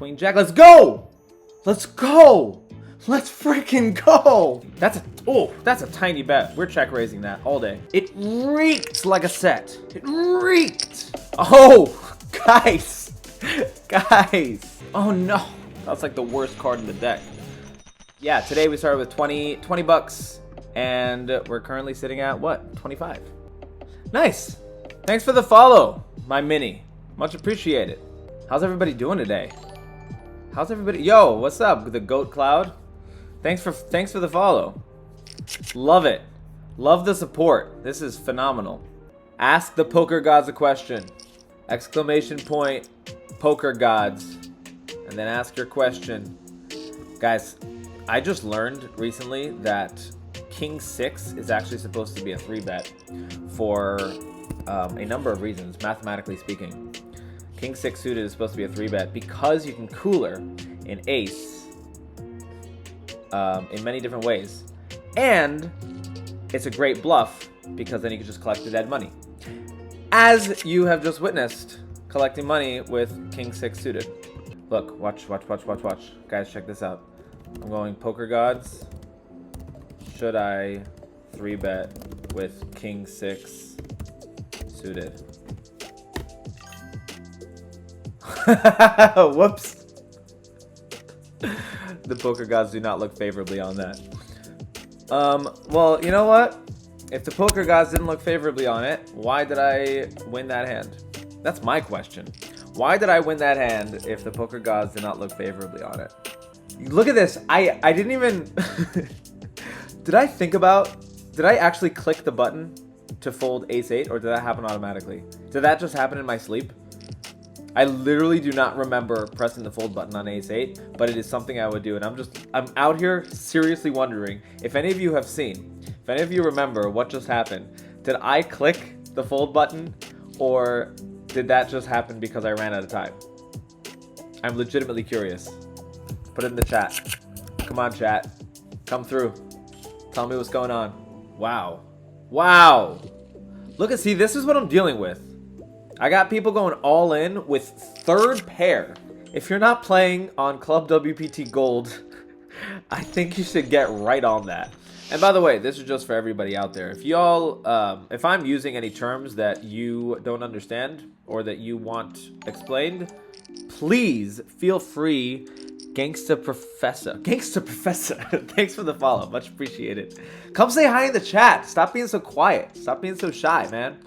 Queen Jack. Let's go! Let's go! Let's freaking go! That's a tiny bet. We're check raising that all day. It reeked like a set. It reeked. Oh, guys. Guys. Oh no. That's like the worst card in the deck. Yeah, today we started with 20 bucks. And we're currently sitting at what? 25. Nice. Thanks for the follow, my mini. Much appreciated. How's everybody doing today? How's everybody? Yo, what's up? The Goat Cloud? Thanks for the follow. Love it. Love the support. This is phenomenal. Ask the poker gods a question. Exclamation point, poker gods. And then ask your question. Guys, I just learned recently that King 6 is actually supposed to be a 3-bet for a number of reasons, mathematically speaking. King 6 suited is supposed to be a 3-bet because you can cooler an ace in many different ways. And it's a great bluff because then you can just collect the dead money. As you have just witnessed, collecting money with King 6 suited. Look, watch. Guys, check this out. I'm going poker gods. Should I 3-bet with King 6 suited? Whoops. The poker gods do not look favorably on that. Well, you know what? If the poker gods didn't look favorably on it, why did I win that hand? That's my question. Why did I win that hand if the poker gods did not look favorably on it? Look at this. I didn't even... Did I actually click the button to fold ace-8, or did that happen automatically? Did that just happen in my sleep? I literally do not remember pressing the fold button on ace-8, but it is something I would do, and I'm out here seriously wondering if any of you have seen, if any of you remember what just happened. Did I click the fold button, or did that just happen because I ran out of time? I'm legitimately curious. Put it in the chat. Come on, chat. Come through. Tell me what's going on. Wow. Wow. Look see, this is what I'm dealing with. I got people going all in with third pair. If you're not playing on Club WPT Gold, I think you should get right on that. And by the way, this is just for everybody out there. If y'all, if I'm using any terms that you don't understand or that you want explained, please feel free. Gangsta Professor. Thanks for the follow. Much appreciated. Come say hi in the chat. Stop being so quiet. Stop being so shy, man.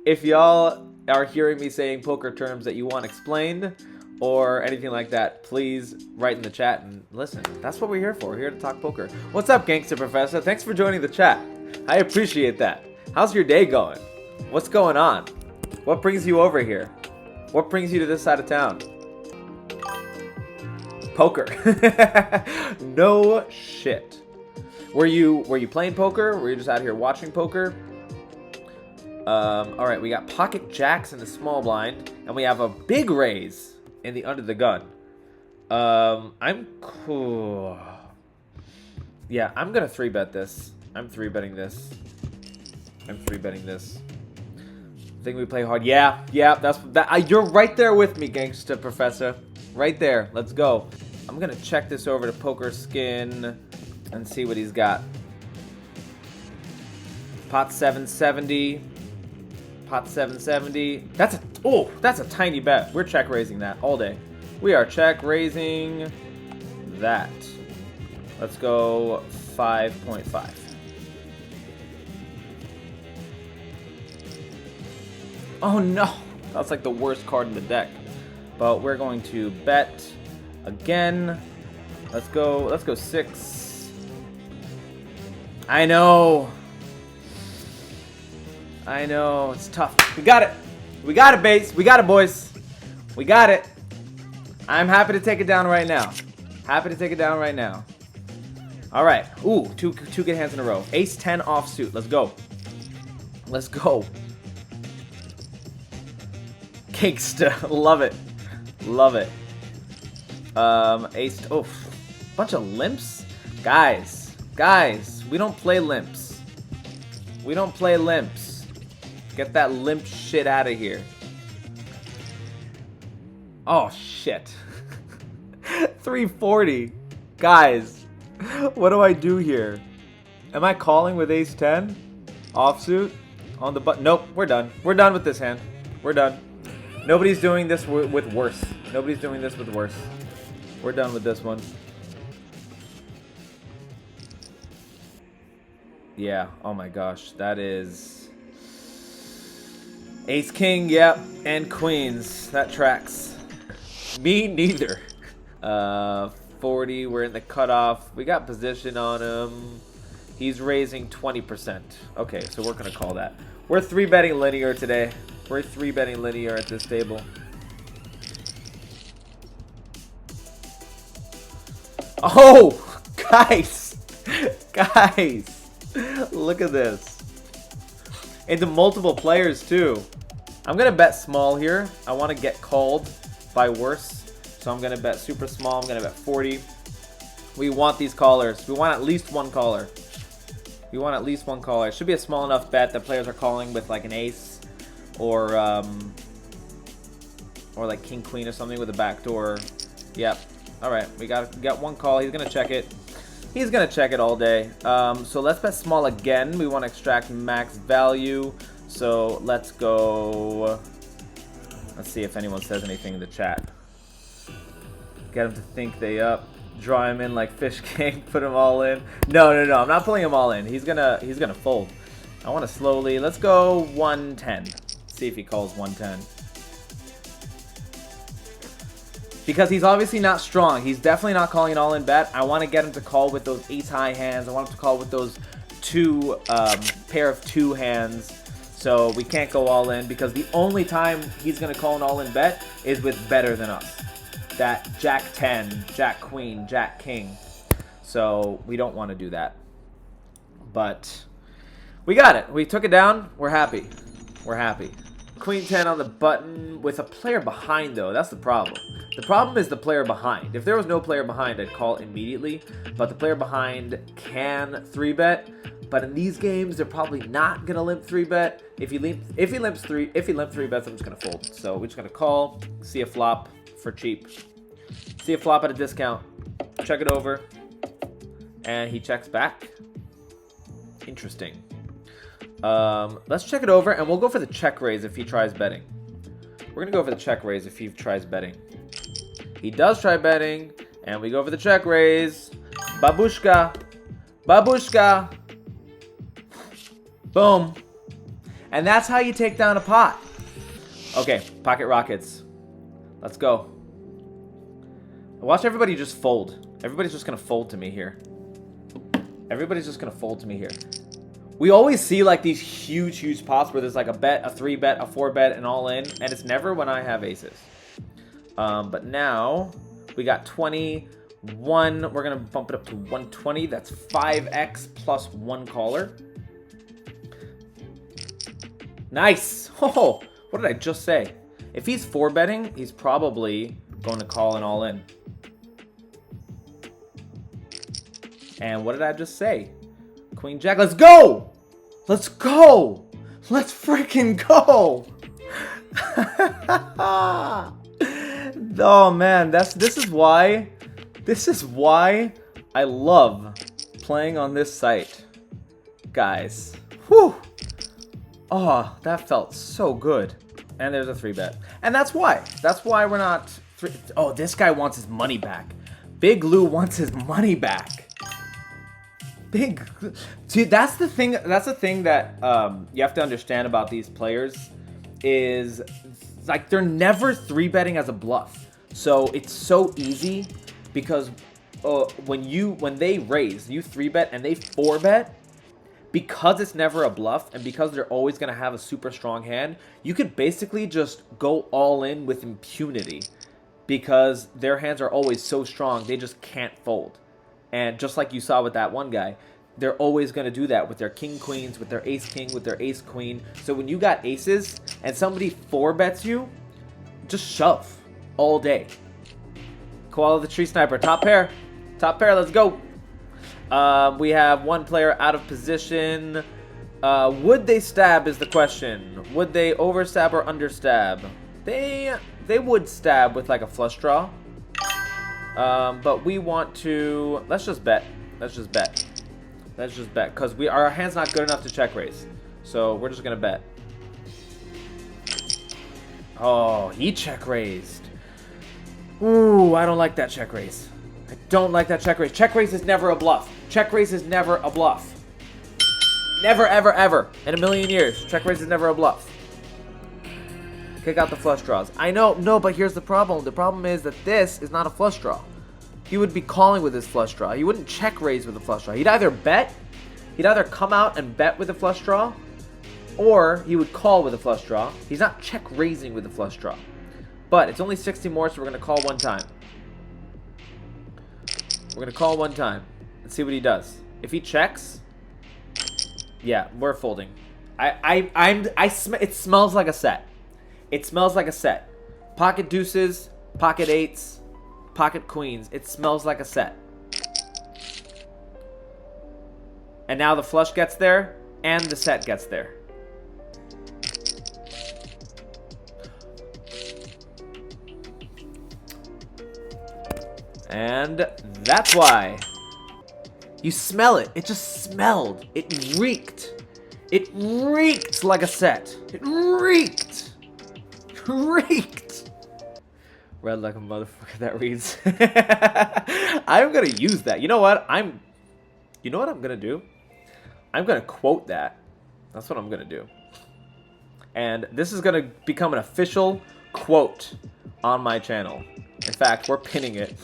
If y'all are hearing me saying poker terms that you want explained or anything like that, please write in the chat and listen. That's what we're here for. We're here to talk poker. What's up, Gangsta Professor? Thanks for joining the chat. I appreciate that. How's your day going? What's going on? What brings you over here? What brings you to this side of town? Poker. No shit. Were you playing poker? Were you just out here watching poker? All right, we got pocket jacks in the small blind, and we have a big raise in the under the gun. I'm cool. Yeah, I'm gonna 3-bet this. I'm 3-betting this. I think we play hard. Yeah, that's that. You're right there with me, Gangsta Professor. Right there. Let's go. I'm gonna check this over to Poker Skin and see what he's got. Pot 770. Pot 770. That's a tiny bet. We're check raising that all day. We are check raising that. Let's go 5.5. Oh no. That's like the worst card in the deck. But we're going to bet again. Let's go 6. I know, it's tough. We got it, base. We got it, boys. We got it. I'm happy to take it down right now. All right. Ooh, two good hands in a row. Ace 10 offsuit. Let's go. Gangsta. Love it. Ace. Oh, bunch of limps. Guys, we don't play limps. Get that limp shit out of here. Oh, shit. 340. Guys, what do I do here? Am I calling with ace 10? Offsuit? On the button? Nope, we're done. We're done with this hand. We're done. Nobody's doing this with worse. Nobody's doing this with worse. We're done with this one. Yeah, oh my gosh. That is... Ace King, yep. And Queens. That tracks. Me neither. 40, we're in the cutoff. We got position on him. He's raising 20%. Okay, so we're going to call that. We're 3-betting linear today. We're 3-betting linear at this table. Oh, guys. Guys. Look at this. Into multiple players, too. I'm going to bet small here. I want to get called by worse. So I'm going to bet super small. I'm going to bet 40. We want these callers. We want at least one caller. We want at least one caller. It should be a small enough bet that players are calling with like an ace or like king queen or something with a backdoor. Yep. All right. We got one call. He's going to check it. He's going to check it all day. So let's bet small again. We want to extract max value. So let's go. Let's see if anyone says anything in the chat. Get him to think they up. Draw him in like fish king. Put him all in. No. I'm not pulling him all in. He's gonna fold. I want to slowly. Let's go 110. See if he calls 110. Because he's obviously not strong. He's definitely not calling an all-in bet. I want to get him to call with those ace-high hands. I want him to call with those pair of 2 hands. So we can't go all in because the only time he's going to call an all-in bet is with better than us. That Jack 10, Jack Queen, Jack King. So we don't want to do that. But we got it. We took it down. We're happy. We're happy. Queen 10 on the button with a player behind, though. That's the problem. The problem is the player behind. If there was no player behind, I'd call immediately. But the player behind can 3-bet. But in these games, they're probably not gonna limp 3-bet. If he limp 3-bets, I'm just gonna fold. So we're just gonna call, see a flop for cheap, see a flop at a discount, check it over, and he checks back. Interesting. Let's check it over, and we'll go for the check raise if he tries betting. We're gonna go for the check raise if he tries betting. He does try betting, and we go for the check raise. Babushka, babushka. Boom. And that's how you take down a pot. Okay, pocket rockets. Let's go. Watch everybody just fold. Everybody's just going to fold to me here. Everybody's just going to fold to me here. We always see like these huge pots where there's like a bet, a 3-bet, a 4-bet, and all in. And it's never when I have aces. But now we got 21. We're going to bump it up to 120. That's 5x plus 1 caller. Nice. Oh, what did I just say? If he's 4-betting, he's probably going to call an all-in. And what did I just say? Queen Jack. Let's go. Let's go. Let's freaking go. Oh man, this is why I love playing on this site, guys. Whew. Oh, that felt so good. And there's a 3-bet. And that's why we're not oh, this guy wants his money back. Big Lou wants his money back. See, that's the thing that you have to understand about these players is like they're never 3-betting as a bluff. So it's so easy because when they raise, you 3-bet and they 4-bet, because it's never a bluff and because they're always going to have a super strong hand, you could basically just go all in with impunity because their hands are always so strong, they just can't fold. And just like you saw with that one guy, they're always going to do that with their king queens, with their ace king, with their ace queen. So when you got aces and somebody 4-bets you, just shove all day. Koala the Tree Sniper, top pair, let's go. We have one player out of position. Would they stab is the question. Would they overstab or understab? They they would stab with like a flush draw. But we want to, let's just bet. Let's just bet. Let's just bet, because our hand's not good enough to check raise. So we're just gonna bet. Oh, he check raised. Ooh, I don't like that check raise. I don't like that check raise. Check raise is never a bluff. Check raise is never a bluff. Never, ever, ever. In a million years. Check raise is never a bluff. Kick out the flush draws. I know, no, but here's the problem. The problem is that this is not a flush draw. He would be calling with his flush draw. He wouldn't check raise with a flush draw. He'd either bet, he'd either come out and bet with a flush draw, or he would call with a flush draw. He's not check raising with a flush draw. But it's only 60 more, so we're going to call one time. We're going to call one time and see what he does. If he checks, yeah, we're folding. It smells like a set. It smells like a set. Pocket deuces, pocket eights, pocket queens. It smells like a set. And now the flush gets there, and the set gets there. And that's why. You smell it. It just smelled. It reeked. It reeked like a set. It reeked. Reeked. Red like a motherfucker, that reads. I'm gonna use that. You know what? You know what I'm gonna do? I'm gonna quote that. That's what I'm gonna do. And this is gonna become an official quote on my channel. In fact, we're pinning it.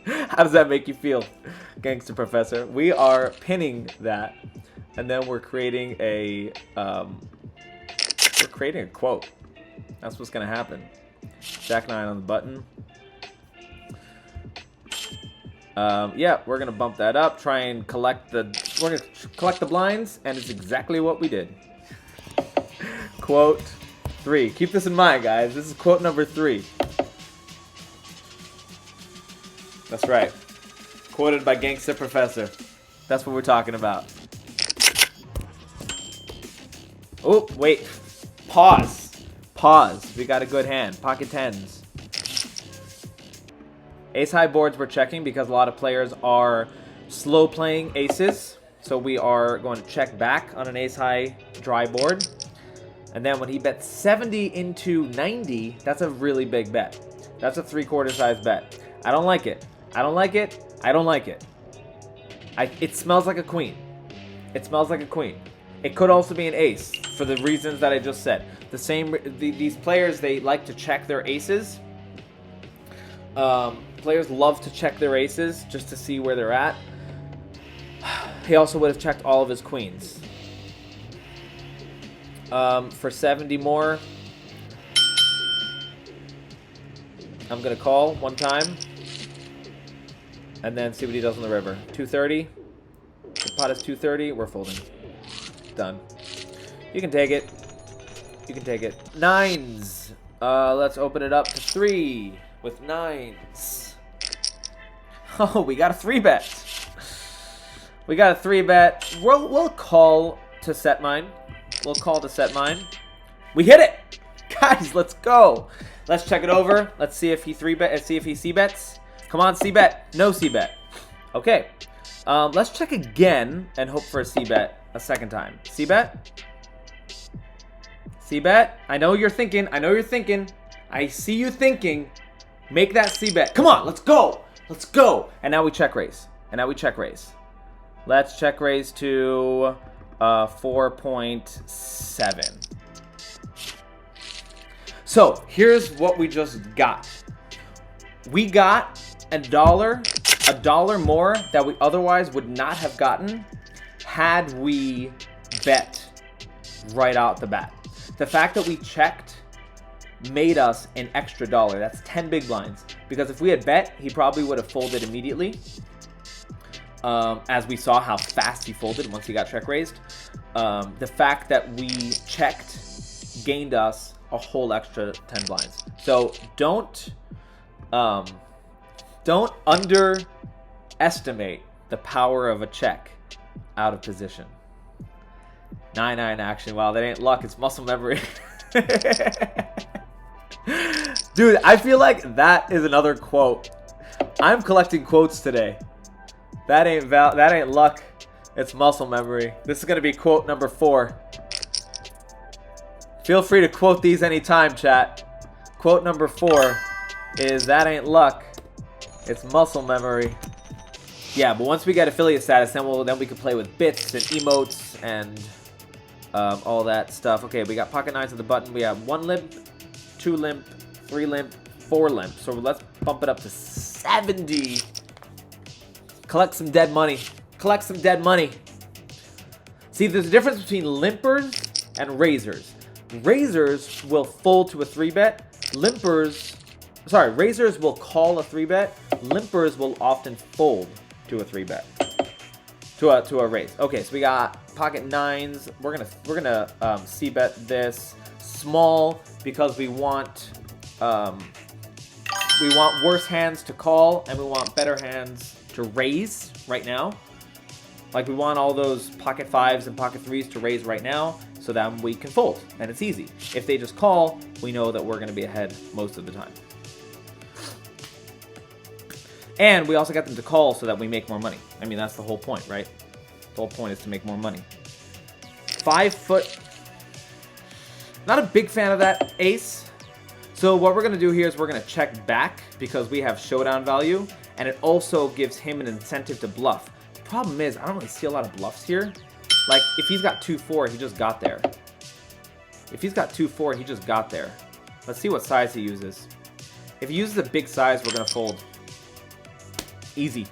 How does that make you feel, Gangster Professor? We are pinning that, and then we're creating a quote. That's what's gonna happen. Jack 9 on the button. Yeah, we're gonna bump that up. Try and collect the blinds, and it's exactly what we did. Quote 3. Keep this in mind, guys. This is quote number 3. That's right. Quoted by Gangster Professor. That's what we're talking about. Oh, wait. Pause. Pause. We got a good hand. Pocket tens. Ace-high boards we're checking because a lot of players are slow playing aces. So we are going to check back on an ace-high dry board. And then when he bets 70 into 90, that's a really big bet. That's a 3/4 size bet. I don't like it. I don't like it. I don't like it. It smells like a queen. It smells like a queen. It could also be an ace for the reasons that I just said. These players, they like to check their aces. Players love to check their aces just to see where they're at. He also would have checked all of his queens. For 70 more, I'm going to call one time. And then see what he does on the river. 230. The pot is 230. We're folding. Done. You can take it. You can take it. Nines. Let's open it up to 3 with nines. Oh, we got a 3-bet. We got a 3-bet. We'll call to set mine. We'll call to set mine. We hit it! Guys, let's go. Let's check it over. Let's see if he 3-bet. See if he c-bets. Come on, c-bet. No c-bet. Okay. Let's check again and hope for a c-bet a second time. C-bet? C-bet? I know you're thinking. I know you're thinking. I see you thinking. Make that c-bet. Come on, let's go. Let's go. And now we check raise. And now we check raise. Let's check raise to 4.7. So here's what we just got. We got a dollar more that we otherwise would not have gotten had we bet right out the bat. The fact that we checked made us an extra dollar. That's 10 big blinds. Because if we had bet, he probably would have folded immediately. As we saw how fast he folded once he got check raised. The fact that we checked gained us a whole extra 10 blinds. So don't underestimate the power of a check out of position. 9-9 action. Wow, that ain't luck. It's muscle memory. Dude, I feel like that is another quote. I'm collecting quotes today. That ain't luck. It's muscle memory. This is gonna be quote number 4. Feel free to quote these anytime, chat. Quote number 4 is that ain't luck. It's muscle memory. Yeah, but once we get affiliate status, then we can play with bits and emotes and all that stuff. Okay, we got pocket 9s on the button. We have 1 limp, 2 limp, 3 limp, 4 limp. So let's bump it up to 70. Collect some dead money. Collect some dead money. See, there's a difference between limpers and raisers. Raisers will fold to a 3-bet. Raisers will call a 3-bet. Limpers will often fold to a 3-bet. To a raise. Okay, so we got pocket 9s. We're gonna c-bet this small because we want worse hands to call and we want better hands to raise right now. Like we want all those pocket 5s and pocket 3s to raise right now so that we can fold and it's easy. If they just call, we know that we're gonna be ahead most of the time. And we also got them to call so that we make more money. I mean, that's the whole point, right? The whole point is to make more money. 5 foot. Not a big fan of that ace. So what we're going to do here is we're going to check back because we have showdown value. And it also gives him an incentive to bluff. The problem is, I don't really see a lot of bluffs here. Like, if he's got 2-4, he just got there. If he's got 2-4, he just got there. Let's see what size he uses. If he uses a big size, we're going to fold. Easy.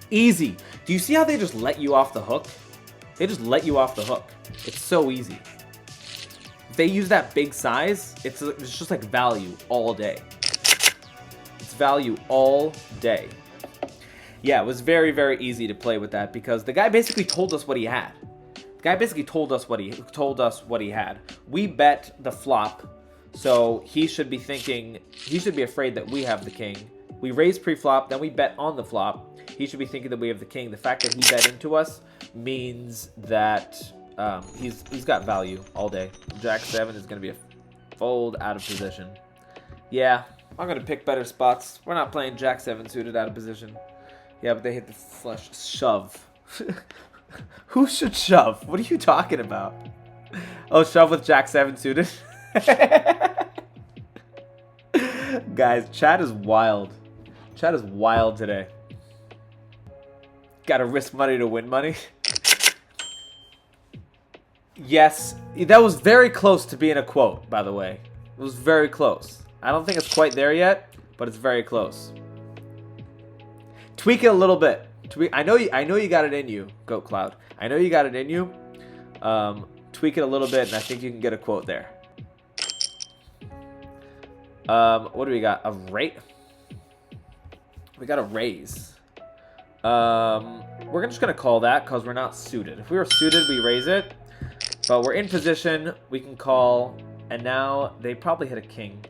Easy. Do you see how they just let you off the hook? They just let you off the hook. It's so easy. If they use that big size, it's just like value all day. It's value all day. Yeah, it was very, very easy to play with that because the guy basically told us what he had. The guy basically told us what he had. We bet the flop, so he should be thinking, he should be afraid that we have the king. We raise pre-flop, then we bet on the flop. He should be thinking that we have the king. The fact that he bet into us means that he's got value all day. Jack 7 is going to be a fold out of position. Yeah, I'm going to pick better spots. We're not playing Jack 7 suited out of position. Yeah, but they hit the flush. Shove. Who should shove? What are you talking about? Oh, shove with Jack 7 suited? Guys, chat is wild. Chat is wild today. Gotta risk money to win money. Yes, that was very close to being a quote, by the way. It was very close. I don't think it's quite there yet, but it's very close. Tweak it a little bit. I know you got it in you, Goat Cloud. I know you got it in you. Tweak it a little bit, and I think you can get a quote there. What do we got? A rate? We got a raise. We're just gonna call that because we're not suited. If we were suited, we raise it. But we're in position, we can call, and now they probably hit a king.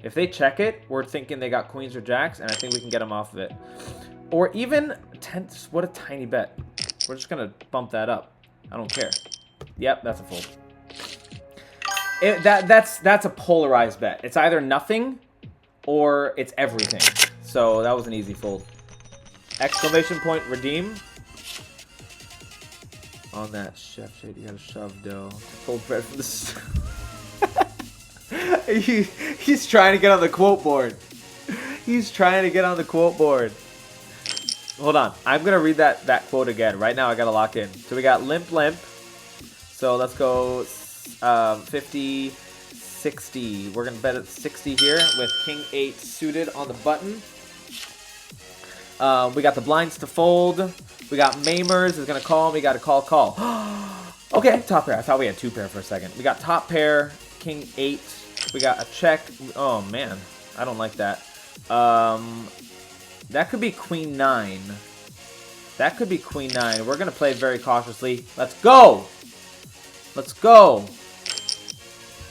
If they check it, we're thinking they got queens or jacks, and I think we can get them off of it. Or even 10. What a tiny bet. We're just gonna bump that up. I don't care. Yep, that's a fold. That's a polarized bet. It's either nothing or it's everything. So that was an easy fold. Exclamation point redeem. On that chef shade, you gotta shove dough. Fold bread from the he's trying to get on the quote board. He's trying to get on the quote board. Hold on. I'm gonna read that quote again. Right now I gotta lock in. So we got limp limp. So let's go 50, 60. We're gonna bet at 60 here with king 8 suited on the button. We got the blinds to fold. We got Mamers is gonna call. We got a call. Okay, top pair. I thought we had 2 pair for a second. We got top pair, king 8. We got a check. Oh man, I don't like that. That could be queen 9. That could be queen 9. We're gonna play very cautiously. Let's go. Let's go.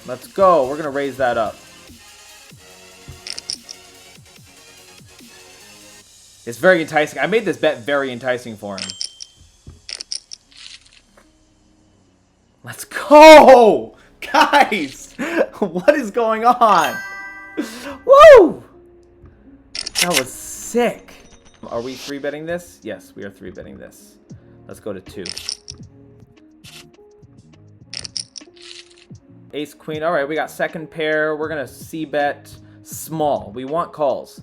Let's go. We're gonna raise that up. It's very enticing. I made this bet very enticing for him. Let's go! Guys! What is going on? Woo! That was sick. Are we 3-betting this? Yes, we are 3-betting this. Let's go to 2. Ace, queen. All right, we got second pair. We're going to c-bet small. We want calls.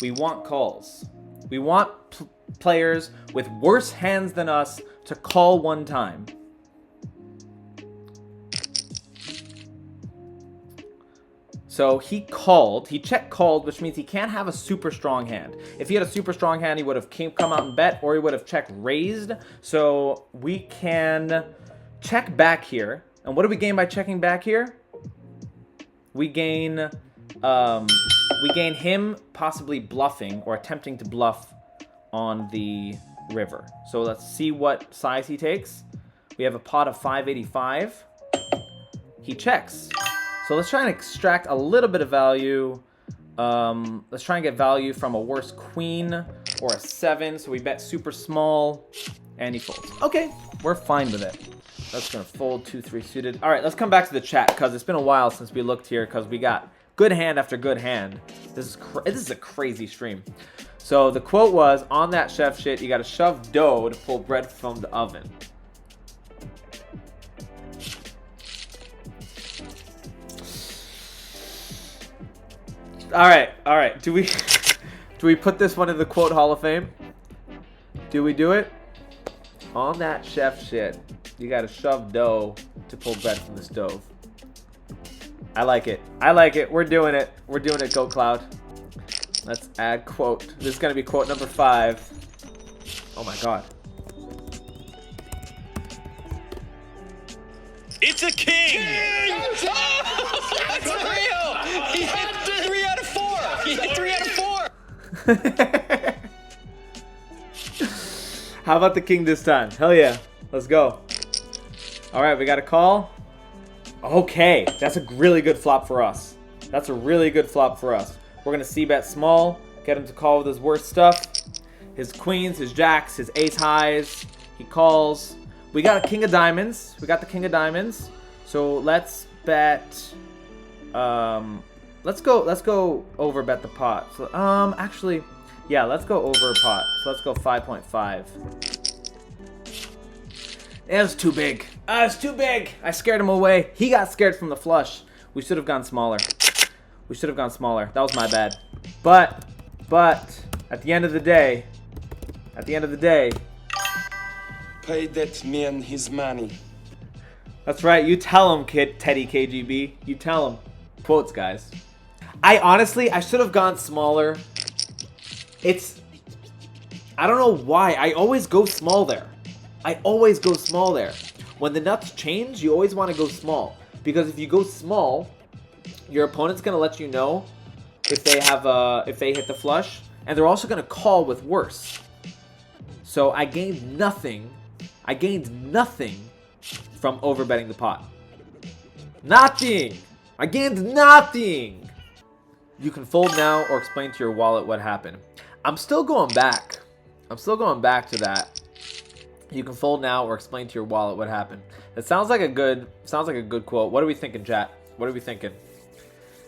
We want calls. We want players with worse hands than us to call one time. So he called. He check called, which means he can't have a super strong hand. If he had a super strong hand, he would have come out and bet, or he would have check raised. So we can check back here. And what do we gain by checking back here? We gain him possibly bluffing or attempting to bluff on the river. So let's see what size he takes. We have a pot of 585. He checks. So let's try and extract a little bit of value. Let's try and get value from a worse queen or a 7. So we bet super small and he folds. Okay, we're fine with it. That's gonna fold 2-3 suited. All right, let's come back to the chat because it's been a while since we looked here because we got good hand after good hand. This is a crazy stream. So the quote was, on that chef shit, you gotta shove dough to pull bread from the oven. All right. Do we put this one in the quote Hall of Fame? Do we do it? On that chef shit, you gotta shove dough to pull bread from the stove. I like it. I like it. We're doing it. We're doing it, Go Cloud. Let's add quote. This is gonna be quote number 5. Oh my god. It's a king! That's real! He hit 3 out of 4! He hit 3 out of 4! How about the king this time? Hell yeah. Let's go. Alright, we got a call. Okay, that's a really good flop for us. That's a really good flop for us. We're going to c-bet small, get him to call with his worst stuff. His queens, his jacks, his ace highs. He calls. We got a king of diamonds. We got the king of diamonds. So let's bet. Let's go over bet the pot. So actually, yeah, let's go over pot. So let's go 5.5. It was too big. It's too big. I scared him away. He got scared from the flush. We should have gone smaller. We should have gone smaller. That was my bad. But at the end of the day, pay that man his money. That's right. You tell him, kid, Teddy KGB. You tell him. Quotes, guys. I should have gone smaller. I don't know why. I always go small there. When the nuts change, you always want to go small. Because if you go small, your opponent's going to let you know if they hit the flush. And they're also going to call with worse. So I gained nothing. I gained nothing from overbetting the pot. Nothing! I gained nothing! You can fold now or explain to your wallet what happened. I'm still going back. To that. You can fold now or explain to your wallet what happened. It sounds like a good quote. What are we thinking, chat? What are we thinking?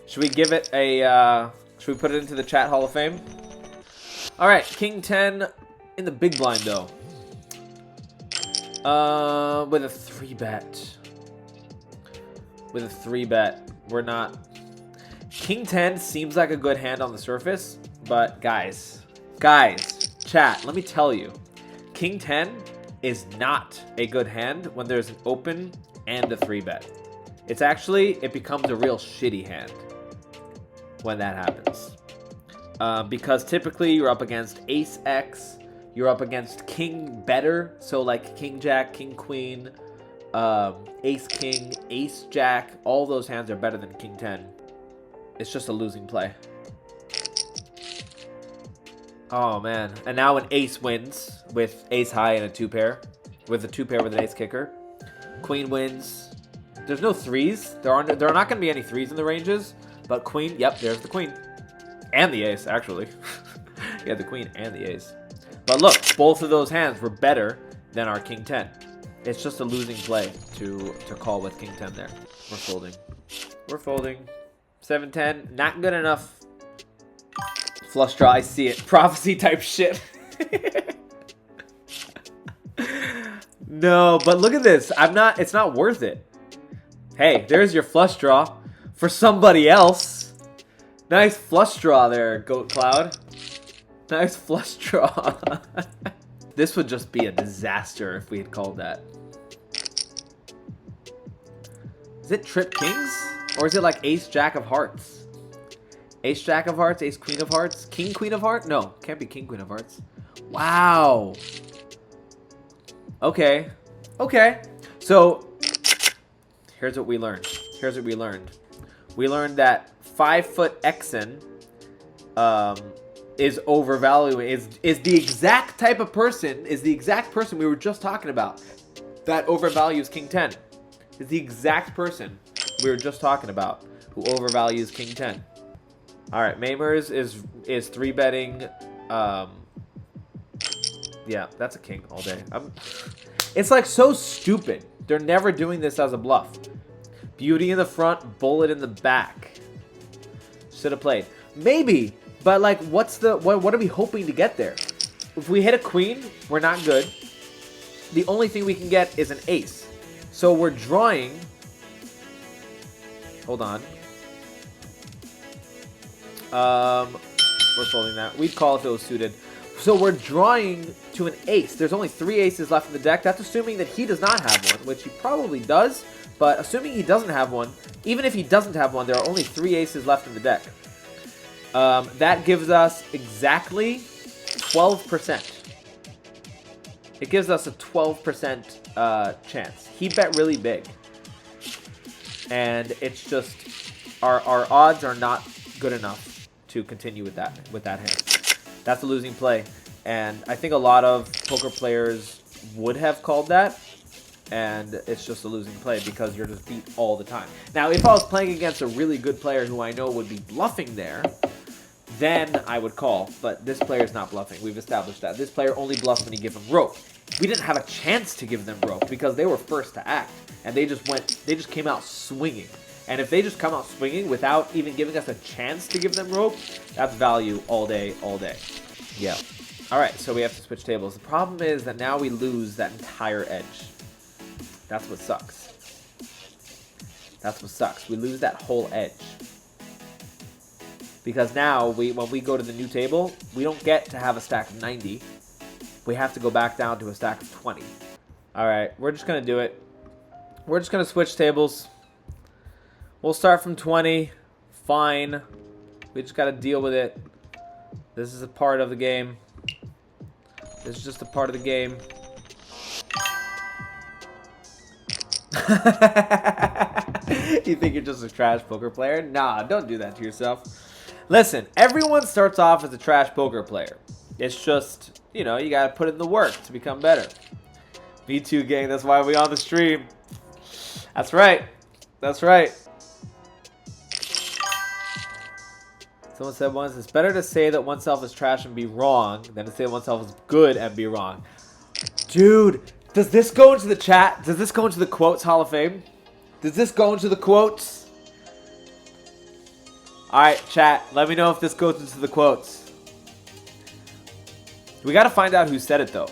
Should we give it a should we put it into the chat Hall of Fame? All right, King 10 in the big blind though. With a 3-bet. We're not. King 10 seems like a good hand on the surface, but guys, chat, let me tell you, King 10 is not a good hand when there's an open and a 3-bet. It becomes a real shitty hand when that happens. Because typically you're up against Ace X, you're up against King better, so like King Jack, King Queen, Ace King, Ace Jack, all those hands are better than King 10. It's just a losing play. Oh man, and now when Ace wins with Ace High and a 2-pair, with a 2-pair with an Ace Kicker, Queen wins. There's no 3s. There are not going to be any 3s in the ranges, but Queen, yep, there's the Queen. And the Ace, actually. Yeah, the Queen and the Ace. But look, both of those hands were better than our King 10. It's just a losing play to call with King 10 there. We're folding. 7-10. Not good enough. Flush draw. I see it. Prophecy type shit. No, but look at this. It's not worth it. Hey, there's your flush draw for somebody else. Nice flush draw there, Goat Cloud. Nice flush draw. This would just be a disaster if we had called that. Is it trip kings? Or is it like ace jack of hearts? Ace jack of hearts, ace queen of hearts, king queen of hearts? No, can't be king queen of hearts. Wow. Okay. Okay. So here's what we learned. Here's what we learned. We learned that 5-foot Xen is overvaluing, is the exact type of person, is the exact person we were just talking about that overvalues King 10. Is the exact person we were just talking about who overvalues King 10. All right, Mamers is 3-betting. Yeah, that's a king all day. It's like so stupid. They're never doing this as a bluff. Beauty in the front, bullet in the back. Should have played. Maybe, but like, what are we hoping to get there? If we hit a queen, we're not good. The only thing we can get is an ace. So we're drawing. Hold on. We're folding that. We'd call if it was suited. So we're drawing to an ace. There's only 3 aces left in the deck. That's assuming that he does not have one, which he probably does. But assuming he doesn't have one, even if he doesn't have one, there are only 3 aces left in the deck. That gives us exactly 12%. It gives us a 12% chance. He bet really big. And it's just, our odds are not good enough to continue with that hand. That's a losing play. And I think a lot of poker players would have called that. And it's just a losing play because you're just beat all the time. Now, if I was playing against a really good player who I know would be bluffing there, then I would call. But this player is not bluffing. We've established that. This player only bluffs when you give him rope. We didn't have a chance to give them rope because they were first to act. And they just came out swinging. And if they just come out swinging without even giving us a chance to give them rope, that's value all day, all day. Yeah. All right, so we have to switch tables. The problem is that now we lose that entire edge. That's what sucks. That's what sucks. We lose that whole edge. Because now, when we go to the new table, we don't get to have a stack of 90. We have to go back down to a stack of 20. All right, we're just going to do it. We're just going to switch tables. We'll start from 20. Fine. We just got to deal with it. This is a part of the game. This is just a part of the game. You think you're just a trash poker player? Nah, don't do that to yourself. Listen, everyone starts off as a trash poker player. It's just, you know, you gotta put in the work to become better. Me too, gang. That's why we on the stream. That's right. That's right. Someone said once, it's better to say that oneself is trash and be wrong than to say oneself is good and be wrong. Dude, does this go into the chat? Does this go into the quotes Hall of Fame? Does this go into the quotes? Alright, chat. Let me know if this goes into the quotes. We gotta find out who said it, though.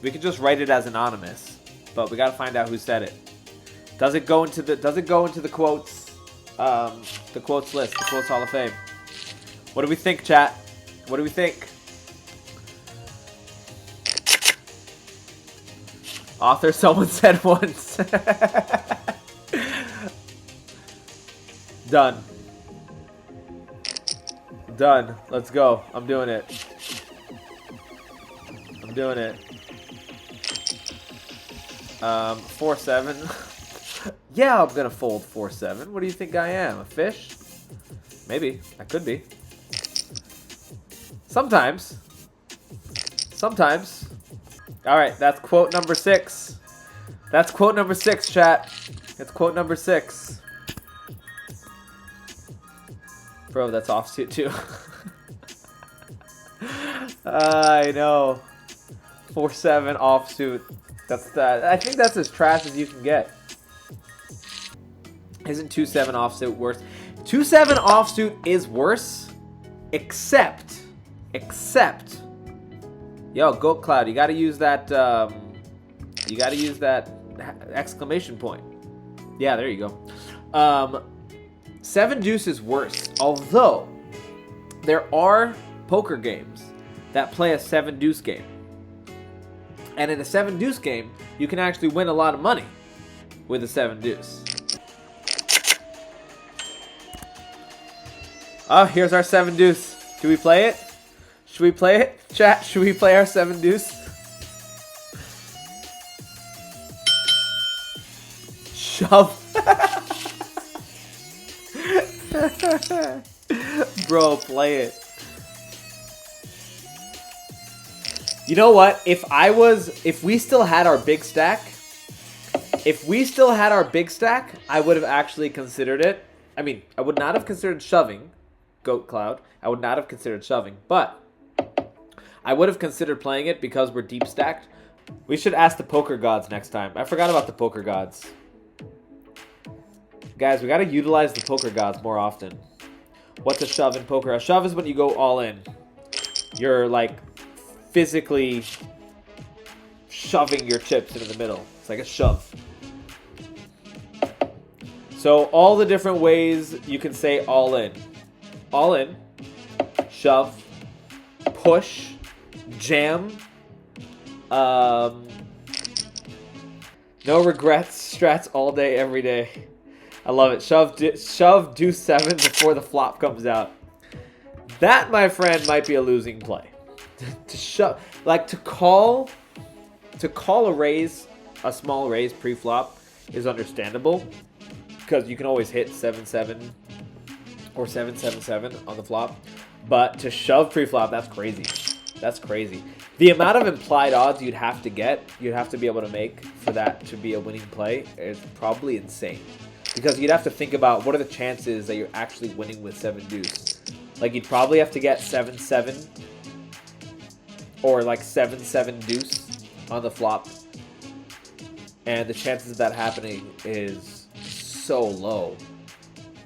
We could just write it as anonymous, but we gotta find out who said it. Does it go into the quotes? The quotes list, the quotes Hall of Fame. What do we think, chat? What do we think? Author, someone said once. Done. Done. Let's go. I'm doing it. I'm doing it. 4-7. Yeah, I'm gonna fold 4-7. What do you think I am? A fish? Maybe. I could be. Sometimes. Sometimes. Alright, that's quote number 6. That's quote number 6, chat. It's quote number 6. Bro, that's offsuit too. I know. 4-7 offsuit. That's that. I think that's as trash as you can get. Isn't 2-7 offsuit worse? 2-7 offsuit is worse, except, yo, Goat Cloud, you gotta use that, exclamation point. Yeah, there you go. 7 deuce is worse, although there are poker games that play a 7 deuce game. And in a 7 deuce game, you can actually win a lot of money with a 7 deuce. Oh, here's our 7 deuce. Should we play it? Should we play it? Chat, should we play our 7 deuce? Shove. Bro, play it. You know what? If we still had our big stack, I would have actually considered it. I mean, I would not have considered shoving, Goat Cloud. I would not have considered shoving, but I would have considered playing it because we're deep stacked. We should ask the poker gods next time. I forgot about the poker gods. Guys, we gotta utilize the poker gods more often. What's a shove in poker? A shove is when you go all in. You're like physically shoving your chips into the middle. It's like a shove. So all the different ways you can say all in. All in, shove, push, jam, no regrets, strats all day, every day. I love it. Shove deuce 7 before the flop comes out. That, my friend, might be a losing play. To shove, like to call a raise, a small raise pre-flop is understandable because you can always hit 7-7 or 7-7-7 on the flop. But to shove pre-flop, that's crazy. That's crazy. The amount of implied odds you'd have to be able to make for that to be a winning play is probably insane. Because you'd have to think about what are the chances that you're actually winning with 7 deuce. Like you'd probably have to get 7-7 or like 7-7 deuce on the flop. And the chances of that happening is so low.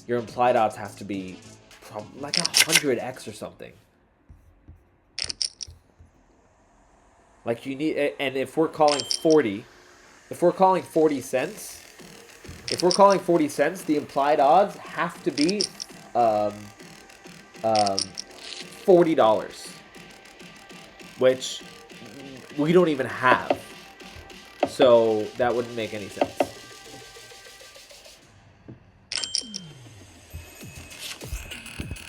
Your implied odds have to be like 100x or something. Like you need, and if we're calling 40 cents, the implied odds have to be $40, which we don't even have. So that wouldn't make any sense.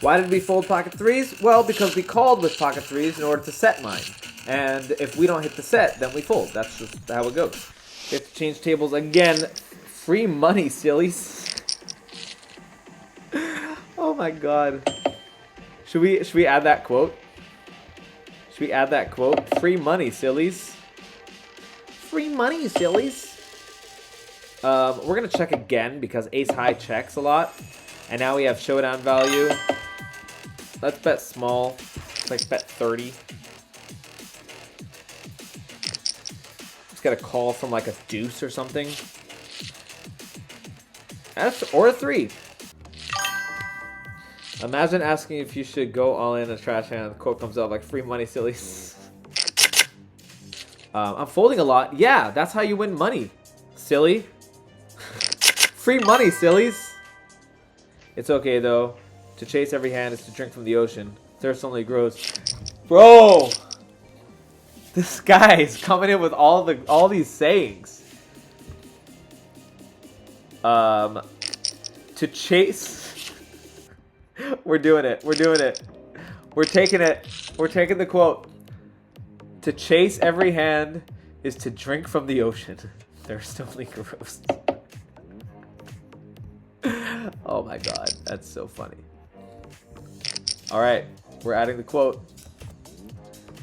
Why did we fold pocket threes? Well, because we called with pocket threes in order to set mine. And if we don't hit the set, then we fold. That's just how it goes. We have to change tables again. Free money, sillies. Oh my god. Should we add that quote? Should we add that quote? Free money, sillies. Free money, sillies. We're gonna check again because ace high checks a lot. And now we have showdown value. Let's bet small. Let's bet 30. Just got a call from like a deuce or something. Or a 3. Imagine asking if you should go all in a trash hand. The quote comes out like free money, sillies. I'm folding a lot. Yeah, that's how you win money, silly. Free money, sillies. It's okay though. To chase every hand is to drink from the ocean. Thirst only grows. Bro! This guy is coming in with all these sayings. To chase. We're doing it. We're doing it. We're taking it. We're taking the quote. To chase every hand is to drink from the ocean. Thirst only grows. Oh my god, that's so funny. Alright, we're adding the quote.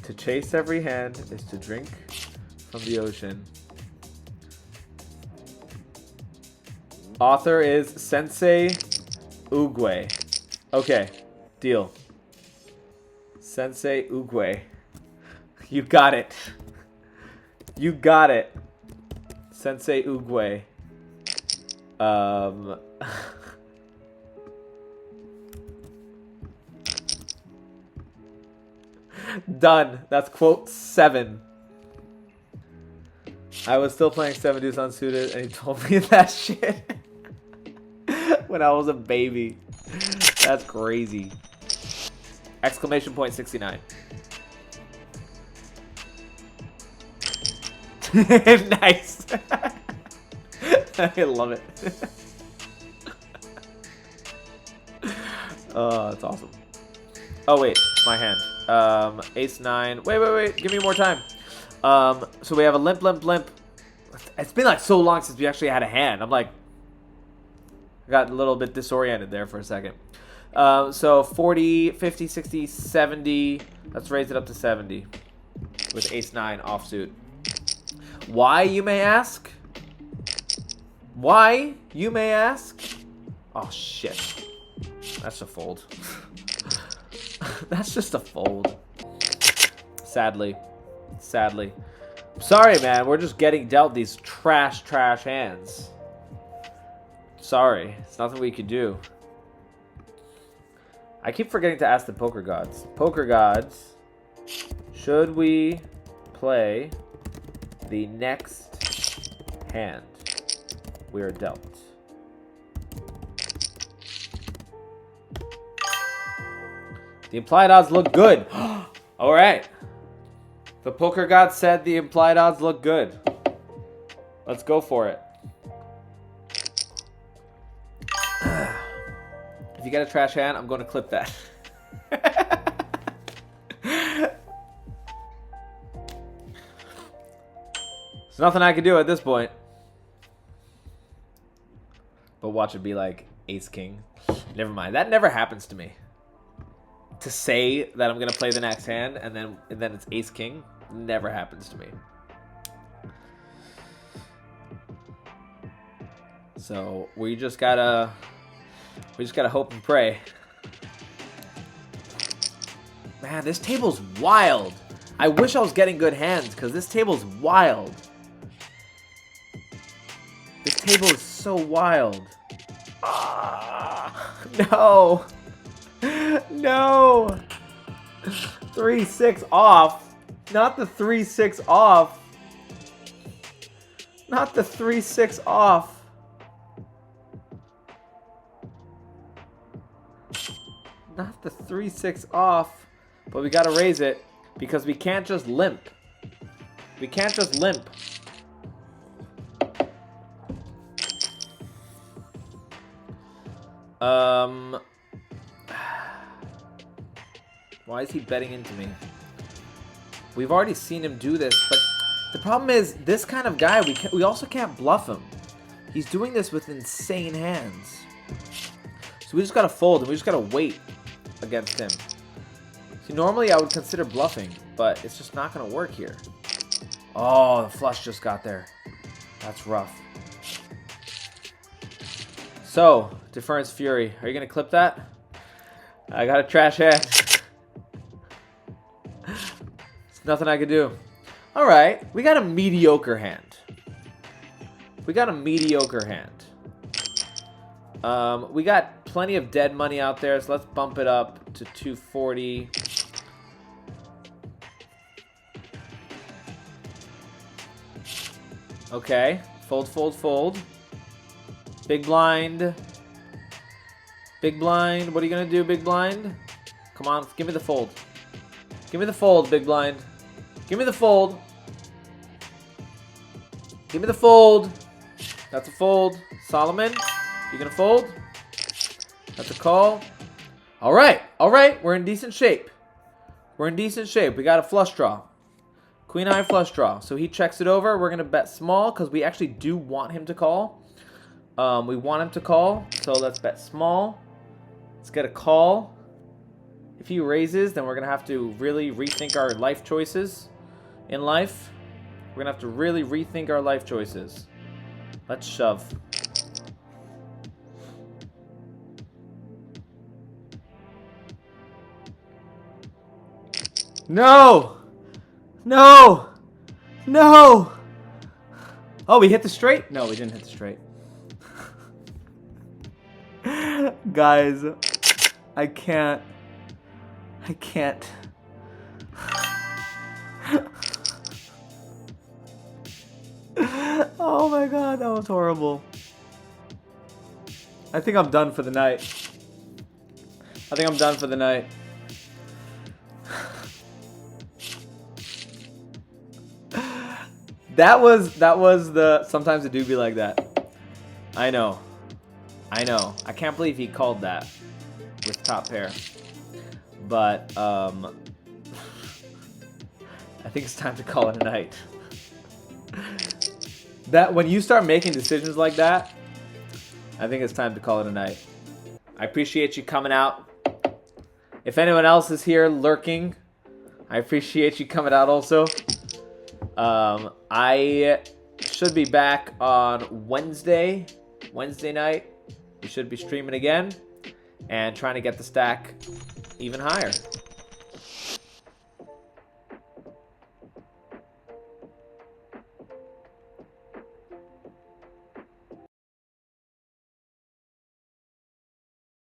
To chase every hand is to drink from the ocean. Author is Sensei Ugwe. Okay, deal. Sensei Ugwe. You got it. You got it. Sensei Ugwe. Done. That's quote 7. I was still playing 7 deuce unsuited, and he told me that shit when I was a baby. That's crazy. Exclamation point 69. Nice. I love it. Oh, that's awesome. Oh wait, my hand. Ace 9. Wait. Give me more time. So we have a limp. It's been like so long since we actually had a hand. I'm like, I got a little bit disoriented there for a second. So 40, 50, 60, 70. Let's raise it up to 70 with ace 9 offsuit. Why, you may ask? Why, you may ask? Oh shit. That's a fold. That's just a fold. Sadly. Sorry, man. We're just getting dealt these trash hands. Sorry. It's nothing we can do. I keep forgetting to ask the poker gods. Poker gods, should we play the next hand we are dealt? The implied odds look good. All right. The poker god said the implied odds look good. Let's go for it. If you get a trash hand, I'm going to clip that. There's nothing I can do at this point. But watch it be like ace king. Never mind. That never happens to me. To say that I'm going to play the next hand and then it's ace king never happens to me. So we just gotta hope and pray. Man, this table's wild. I wish I was getting good hands because this table's wild. This table is so wild. Ah, no. No. 3-6 off. Not the 3-6 off. Not the 3-6 off. Not the 3-6 off. But we gotta raise it because we can't just limp. We can't just limp. Why is he betting into me? We've already seen him do this, but the problem is this kind of guy, we also can't bluff him. He's doing this with insane hands. So we just gotta fold and we just gotta wait against him. See, normally I would consider bluffing, but it's just not gonna work here. Oh, the flush just got there. That's rough. So, Deference Fury, are you gonna clip that? I got a trash hand. There's nothing I can do. Alright, we got a mediocre hand. We got a mediocre hand. We got plenty of dead money out there, so let's bump it up to 240. Okay, fold, fold, fold. Big blind. Big blind. What are you going to do, big blind? Come on, give me the fold. Give me the fold, big blind. Give me the fold. Give me the fold. That's a fold. Solomon, you going to fold? That's a call. All right. All right. We're in decent shape. We're in decent shape. We got a flush draw. Queen high flush draw. So he checks it over. We're going to bet small because we actually do want him to call. We want him to call. So let's bet small. Let's get a call. If he raises, then we're going to have to really rethink our life choices in life. We're going to have to really rethink our life choices. Let's shove. No! No! No! Oh, we hit the straight? No, we didn't hit the straight. Guys, I can't. That was horrible. I think I'm done for the night. I think I'm done for the night. That was the, sometimes it do be like that. I know. I can't believe he called that with top pair. But I think it's time to call it a night. That when you start making decisions like that, I think it's time to call it a night. I appreciate you coming out. If anyone else is here lurking, I appreciate you coming out also. I should be back on Wednesday night. We should be streaming again and trying to get the stack even higher.